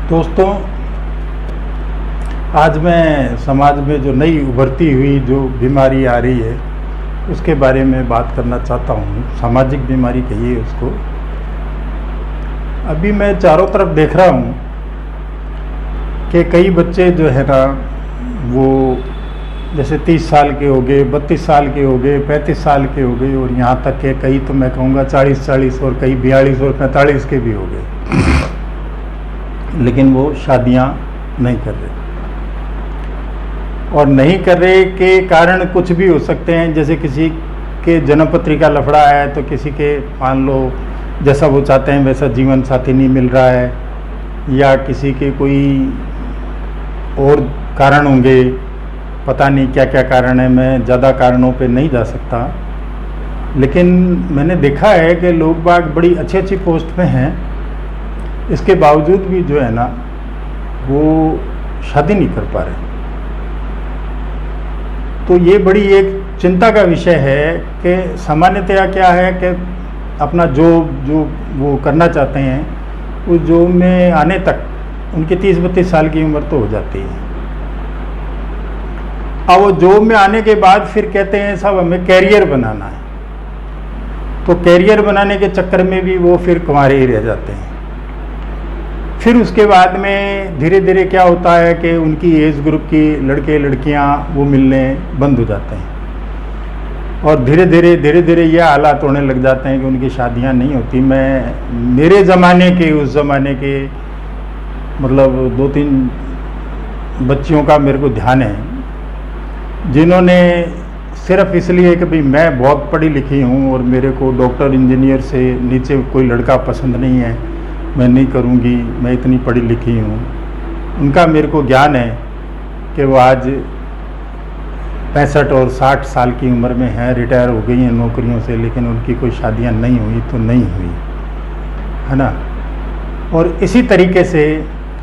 दोस्तों, आज मैं समाज में जो नई उभरती हुई जो बीमारी आ रही है उसके बारे में बात करना चाहता हूँ। सामाजिक बीमारी कहिए उसको। अभी मैं चारों तरफ देख रहा हूँ कि कई बच्चे जो है ना वो जैसे 30 साल के हो गए, 32 साल के हो गए, 35 साल के हो गए और यहाँ तक के कई तो मैं कहूँगा 40 और कई 42 और 45 के भी हो गए, लेकिन वो शादियाँ नहीं कर रहे। और नहीं कर रहे के कारण कुछ भी हो सकते हैं। जैसे किसी के जन्म पत्रिका लफड़ा है तो किसी के मान लो जैसा वो चाहते हैं वैसा जीवन साथी नहीं मिल रहा है, या किसी के कोई और कारण होंगे, पता नहीं क्या क्या कारण है। मैं ज़्यादा कारणों पे नहीं जा सकता, लेकिन मैंने देखा है कि लोग बाग बड़ी अच्छी अच्छी पोस्ट में हैं, इसके बावजूद भी जो है ना वो शादी नहीं कर पा रहे। तो ये बड़ी एक चिंता का विषय है कि सामान्यतया क्या है कि अपना जो वो करना चाहते हैं उस जॉब में आने तक उनकी 30-32 साल की उम्र तो हो जाती है। अब वो जॉब में आने के बाद फिर कहते हैं साहब हमें कैरियर बनाना है, तो कैरियर बनाने के चक्कर में भी वो फिर कुंवारे ही रह जाते हैं। फिर उसके बाद में धीरे धीरे क्या होता है कि उनकी एज ग्रुप की लड़के लड़कियां वो मिलने बंद हो जाते हैं और धीरे धीरे ये हालात होने लग जाते हैं कि उनकी शादियां नहीं होती। मेरे ज़माने के उस ज़माने के मतलब 2-3 बच्चियों का मेरे को ध्यान है, जिन्होंने सिर्फ इसलिए कि भाई मैं बहुत पढ़ी लिखी हूँ और मेरे को डॉक्टर इंजीनियर से नीचे कोई लड़का पसंद नहीं है, मैं नहीं करूँगी, मैं इतनी पढ़ी लिखी हूँ। उनका मेरे को ज्ञान है कि वो आज 65 और 60 साल की उम्र में हैं, रिटायर हो गई हैं नौकरियों से, लेकिन उनकी कोई शादियाँ नहीं हुई तो नहीं हुई, है ना। और इसी तरीके से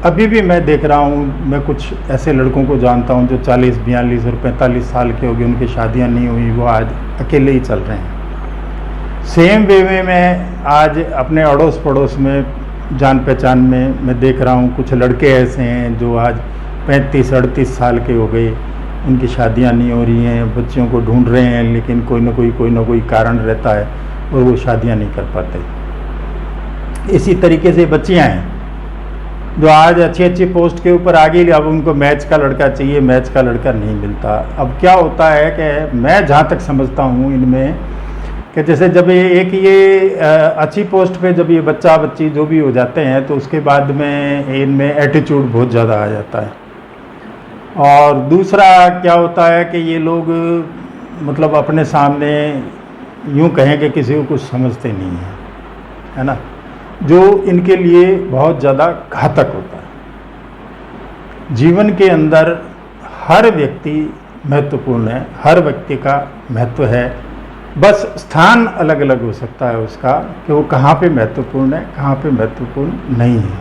अभी भी मैं देख रहा हूँ, मैं कुछ ऐसे लड़कों को जानता हूँ जो 40, 42 और 45 साल के हो गए, उनकी शादियाँ नहीं हुई, वो आज अकेले ही चल रहे हैं। सेम वे में मैं आज अपने अड़ोस पड़ोस में जान पहचान में मैं देख रहा हूँ कुछ लड़के ऐसे हैं जो आज 35-38 साल के हो गए, उनकी शादियाँ नहीं हो रही हैं, बच्चियों को ढूंढ रहे हैं, लेकिन कोई ना कोई कारण रहता है और वो शादियाँ नहीं कर पाते। इसी तरीके से बच्चियाँ हैं जो आज अच्छी पोस्ट के ऊपर आ गई, अब उनको मैच का लड़का चाहिए, मैच का लड़का नहीं मिलता। अब क्या होता है कि मैं जहाँ तक समझता हूँ इनमें कि जैसे जब ये अच्छी पोस्ट पे जब ये बच्चा बच्ची जो भी हो जाते हैं तो उसके बाद में इनमें एटीट्यूड बहुत ज़्यादा आ जाता है। और दूसरा क्या होता है कि ये लोग मतलब अपने सामने यूँ कहें कि किसी को कुछ समझते नहीं हैं, है ना, जो इनके लिए बहुत ज़्यादा घातक होता है। जीवन के अंदर हर व्यक्ति महत्वपूर्ण है, हर व्यक्ति का महत्व है, बस स्थान अलग अलग हो सकता है उसका कि वो कहाँ पे महत्वपूर्ण है, कहाँ पे महत्वपूर्ण नहीं है।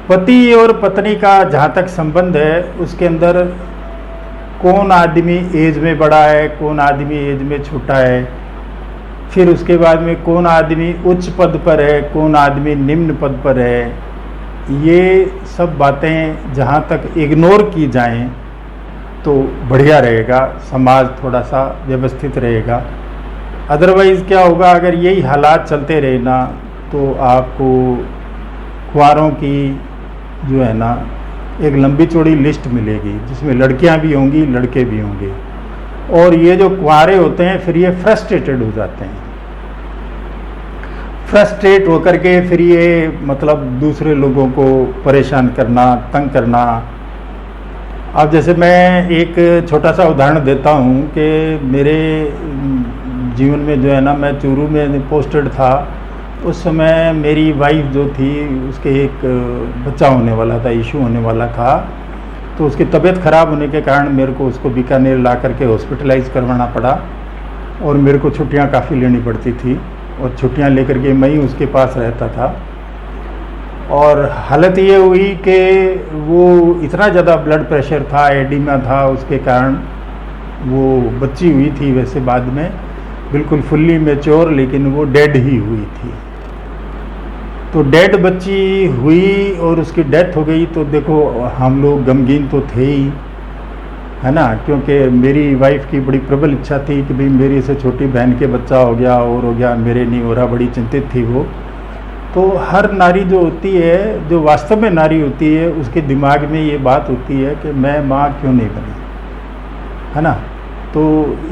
पति और पत्नी का जहाँ तक संबंध है उसके अंदर कौन आदमी एज में बड़ा है, कौन आदमी एज में छोटा है, फिर उसके बाद में कौन आदमी उच्च पद पर है, कौन आदमी निम्न पद पर है, ये सब बातें जहाँ तक इग्नोर की जाएं तो बढ़िया रहेगा, समाज थोड़ा सा व्यवस्थित रहेगा। अदरवाइज़ क्या होगा, अगर यही हालात चलते रहे ना तो आपको कुंवारों की जो है ना एक लंबी चौड़ी लिस्ट मिलेगी जिसमें लड़कियां भी होंगी, लड़के भी होंगे। और ये जो कुंवारे होते हैं फिर ये फ्रस्ट्रेटेड हो जाते हैं, फ्रस्ट्रेट होकर के फिर ये मतलब दूसरे लोगों को परेशान करना, तंग करना। अब जैसे मैं एक छोटा सा उदाहरण देता हूँ कि मेरे जीवन में जो है ना मैं चूरू में पोस्टेड था, उस समय मेरी वाइफ जो थी उसके एक बच्चा होने वाला था, इशू होने वाला था, तो उसकी तबीयत ख़राब होने के कारण मेरे को उसको बीकानेर ला करके हॉस्पिटलाइज करवाना पड़ा और मेरे को छुट्टियाँ काफ़ी लेनी पड़ती थी और छुट्टियाँ लेकर के मैं ही उसके पास रहता था। और हालत ये हुई कि वो इतना ज़्यादा ब्लड प्रेशर था, एडिमा था, उसके कारण वो बच्ची हुई थी वैसे बाद में बिल्कुल फुल्ली मैच्योर, लेकिन वो डेड ही हुई थी। तो डेड बच्ची हुई और उसकी डेथ हो गई, तो देखो हम लोग गमगीन तो थे ही, है ना, क्योंकि मेरी वाइफ की बड़ी प्रबल इच्छा थी कि भाई मेरी से छोटी बहन के बच्चा हो गया और हो गया, मेरे नहीं हो रहा, बड़ी चिंतित थी वो। तो हर नारी जो होती है, जो वास्तव में नारी होती है, उसके दिमाग में ये बात होती है कि मैं माँ क्यों नहीं बनी, है ना। तो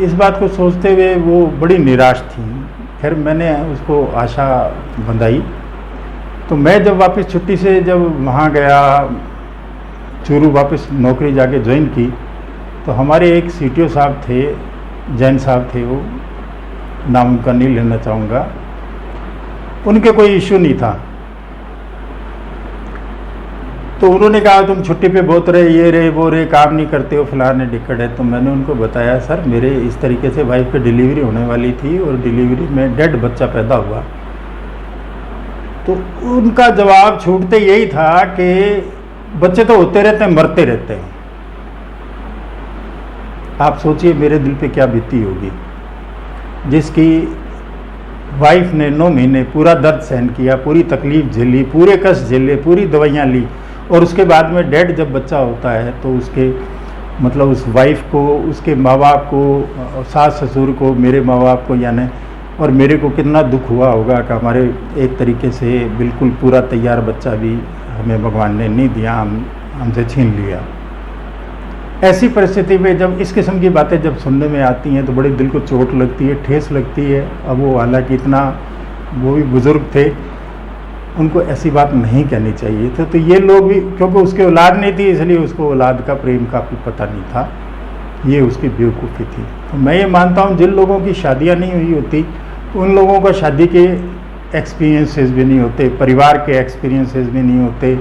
इस बात को सोचते हुए वो बड़ी निराश थी। फिर मैंने उसको आशा बंधाई। तो मैं जब वापस छुट्टी से जब वहाँ गया, चूरू वापस नौकरी जाके ज्वाइन की, तो हमारे एक CTO साहब थे, जैन साहब थे, वो नाम उनका नहीं लेना चाहूँगा, उनके कोई इशू नहीं था। तो उन्होंने कहा तुम छुट्टी पे बहुत रहे, ये रहे वो रहे, काम नहीं करते हो, फलाने टिकट है। तो मैंने उनको बताया सर मेरे इस तरीके से वाइफ की डिलीवरी होने वाली थी और डिलीवरी में डेड बच्चा पैदा हुआ। तो उनका जवाब छूटते यही था कि बच्चे तो होते रहते हैं, मरते रहते हैं। आप सोचिए मेरे दिल पे क्या बीती होगी, जिसकी वाइफ ने 9 महीने पूरा दर्द सहन किया, पूरी तकलीफ झेली, पूरे कष्ट झेले, पूरी दवाइयाँ ली, और उसके बाद में डेड जब बच्चा होता है तो उसके मतलब उस वाइफ को, उसके माँ बाप को, सास ससुर को, मेरे माँ बाप को यानी, और मेरे को कितना दुख हुआ होगा कि हमारे एक तरीके से बिल्कुल पूरा तैयार बच्चा भी हमें भगवान ने नहीं दिया, हमसे छीन लिया। ऐसी परिस्थिति में जब इस किस्म की बातें जब सुनने में आती हैं तो बड़े दिल को चोट लगती है, ठेस लगती है। अब वो हालांकि इतना, वो भी बुज़ुर्ग थे, उनको ऐसी बात नहीं कहनी चाहिए थी। तो ये लोग भी, क्योंकि उसके औलाद नहीं थी इसलिए उसको औलाद का प्रेम का भी पता नहीं था, ये उसकी बेवकूफ़ी थी। तो मैं ये मानता हूँ जिन लोगों की शादियाँ नहीं हुई होती उन लोगों का शादी के एक्सपीरियंसेस भी नहीं होते, परिवार के एक्सपीरियंसेस भी नहीं होते,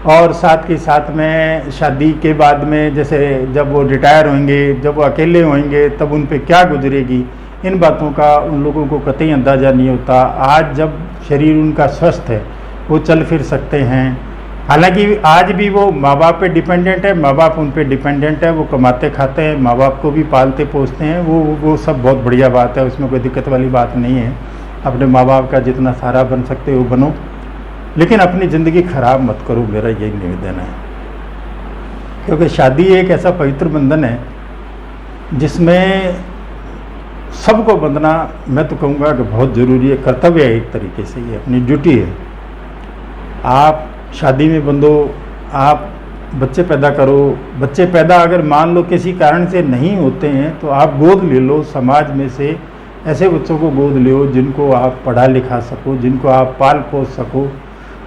और साथ के साथ में शादी के बाद में जैसे जब वो रिटायर होंगे, जब वो अकेले होंगे, तब उन पे क्या गुजरेगी, इन बातों का उन लोगों को कतई अंदाज़ा नहीं होता। आज जब शरीर उनका स्वस्थ है, वो चल फिर सकते हैं, हालांकि आज भी वो माँ बाप पे डिपेंडेंट है, माँ बाप उन पे डिपेंडेंट है, वो कमाते खाते हैं, माँ बाप को भी पालते पोसते हैं, वो सब बहुत बढ़िया बात है, उसमें कोई दिक्कत वाली बात नहीं है। अपने माँ बाप का जितना सहारा बन सकते हो बनो, लेकिन अपनी ज़िंदगी ख़राब मत करो, मेरा यही निवेदन है। क्योंकि शादी एक ऐसा पवित्र बंधन है जिसमें सबको बंधना, मैं तो कहूँगा कि बहुत ज़रूरी है, कर्तव्य है, एक तरीके से ये अपनी ड्यूटी है। आप शादी में बंधो, आप बच्चे पैदा करो, बच्चे पैदा अगर मान लो किसी कारण से नहीं होते हैं तो आप गोद ले लो, समाज में से ऐसे बच्चों को गोद लो जिनको आप पढ़ा लिखा सको, जिनको आप पाल पोस सको।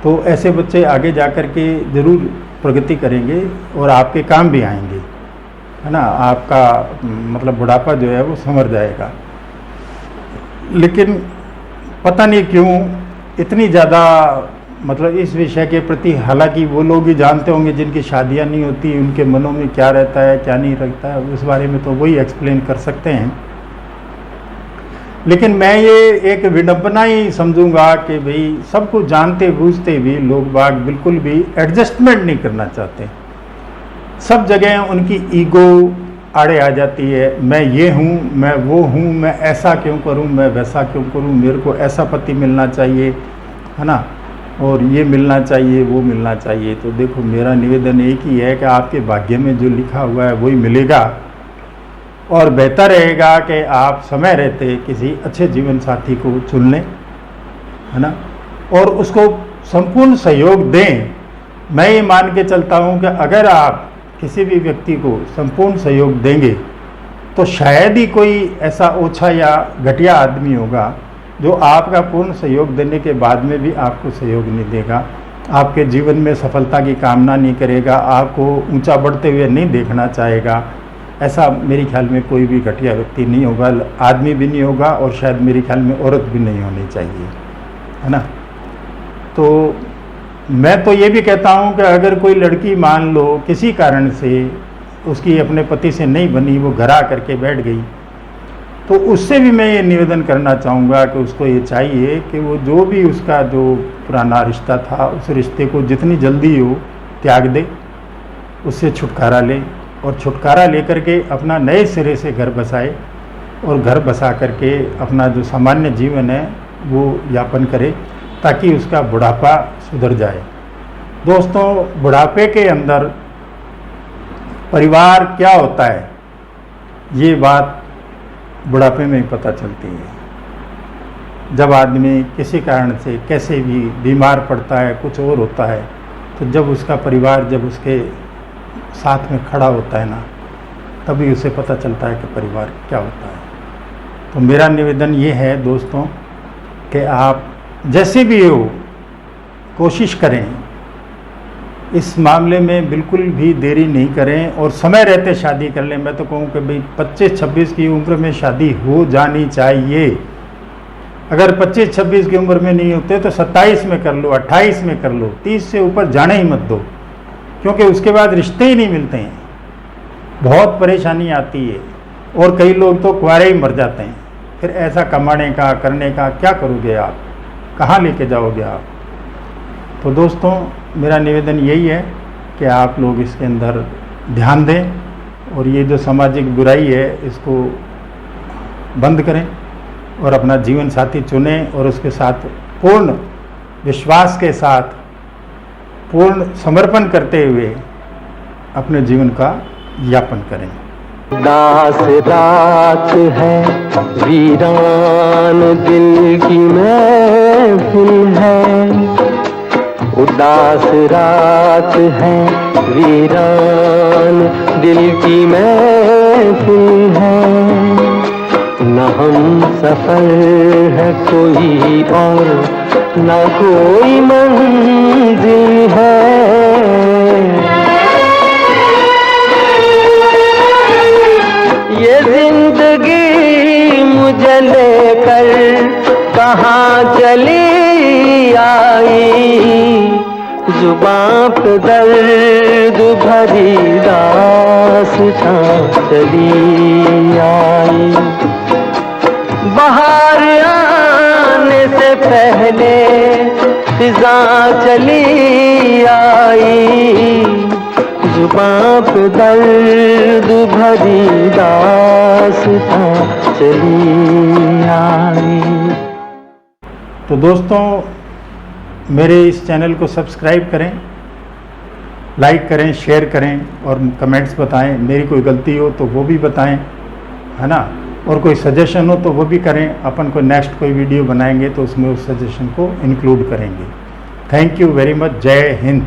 तो ऐसे बच्चे आगे जा कर के ज़रूर प्रगति करेंगे और आपके काम भी आएंगे, है ना। आपका मतलब बुढ़ापा जो है वो संवर जाएगा। लेकिन पता नहीं क्यों इतनी ज़्यादा मतलब इस विषय के प्रति, हालांकि वो लोग ही जानते होंगे जिनकी शादियां नहीं होती, उनके मनों में क्या रहता है क्या नहीं रहता है, उस बारे में तो वही एक्सप्लेन कर सकते हैं। लेकिन मैं ये एक विडंबना ही समझूंगा कि भाई सब कुछ जानते बूझते भी लोग बाग बिल्कुल भी एडजस्टमेंट नहीं करना चाहते। सब जगह उनकी ईगो आड़े आ जाती है, मैं ये हूँ, मैं वो हूँ, मैं ऐसा क्यों करूँ, मैं वैसा क्यों करूँ, मेरे को ऐसा पति मिलना चाहिए, है ना, और ये मिलना चाहिए, वो मिलना चाहिए। तो देखो मेरा निवेदन एक ही है कि आपके भाग्य में जो लिखा हुआ है वही मिलेगा, और बेहतर रहेगा कि आप समय रहते किसी अच्छे जीवन साथी को चुन लें, है ना, और उसको संपूर्ण सहयोग दें। मैं ये मान के चलता हूँ कि अगर आप किसी भी व्यक्ति को संपूर्ण सहयोग देंगे तो शायद ही कोई ऐसा ओछा या घटिया आदमी होगा जो आपका पूर्ण सहयोग देने के बाद में भी आपको सहयोग नहीं देगा, आपके जीवन में सफलता की कामना नहीं करेगा, आपको ऊंचा बढ़ते हुए नहीं देखना चाहेगा। ऐसा मेरे ख्याल में कोई भी घटिया व्यक्ति नहीं होगा, आदमी भी नहीं होगा, और शायद मेरे ख्याल में औरत भी नहीं होनी चाहिए, है ना। तो मैं तो ये भी कहता हूँ कि अगर कोई लड़की मान लो किसी कारण से उसकी अपने पति से नहीं बनी, वो घर आ करके बैठ गई, तो उससे भी मैं ये निवेदन करना चाहूँगा कि उसको ये चाहिए कि वो जो भी उसका जो पुराना रिश्ता था उस रिश्ते को जितनी जल्दी हो त्याग दे, उससे छुटकारा ले, और छुटकारा लेकर के अपना नए सिरे से घर बसाए, और घर बसा करके अपना जो सामान्य जीवन है वो यापन करे। ताकि उसका बुढ़ापा सुधर जाए। दोस्तों, बुढ़ापे के अंदर परिवार क्या होता है, ये बात बुढ़ापे में ही पता चलती है। जब आदमी किसी कारण से कैसे भी बीमार पड़ता है, कुछ और होता है, तो जब उसका परिवार जब उसके साथ में खड़ा होता है ना, तभी उसे पता चलता है कि परिवार क्या होता है। तो मेरा निवेदन ये है दोस्तों कि आप जैसे भी हो कोशिश करें, इस मामले में बिल्कुल भी देरी नहीं करें और समय रहते शादी कर लें। मैं तो कहूँ कि भाई 25-26 की उम्र में शादी हो जानी चाहिए। अगर 25-26 की उम्र में नहीं होते तो 27 में कर लो, 28 में कर लो, 30 से ऊपर जाने ही मत दो, क्योंकि उसके बाद रिश्ते ही नहीं मिलते हैं, बहुत परेशानी आती है और कई लोग तो कुंवारे ही मर जाते हैं। फिर ऐसा कमाने का करने का क्या करोगे आप, कहाँ लेके जाओगे आप? तो दोस्तों, मेरा निवेदन यही है कि आप लोग इसके अंदर ध्यान दें और ये जो सामाजिक बुराई है इसको बंद करें और अपना जीवन साथी चुनें और उसके साथ पूर्ण विश्वास के साथ, पूर्ण समर्पण करते हुए अपने जीवन का यापन करें। उदास रात है, वीरान दिल की महफिल है। उदास रात है, वीरान दिल की महफिल है। न हम सफर है कोई और न कोई मंजिल है। ये जिंदगी मुझे लेकर कहाँ चली आई, जुबां पे दर्द भरी दास्तां चली आई। बाहर आने से पहले फिजा चली आई, जुबां पे दर्द भरी दास्तां चली आई। तो दोस्तों, मेरे इस चैनल को सब्सक्राइब करें, लाइक करें, शेयर करें और कमेंट्स बताएं। मेरी कोई गलती हो तो वो भी बताएं, है ना, और कोई सजेशन हो तो वो भी करें। अपन को नेक्स्ट कोई वीडियो बनाएंगे तो उसमें उस सजेशन को इंक्लूड करेंगे। Thank you very much. जय हिंद।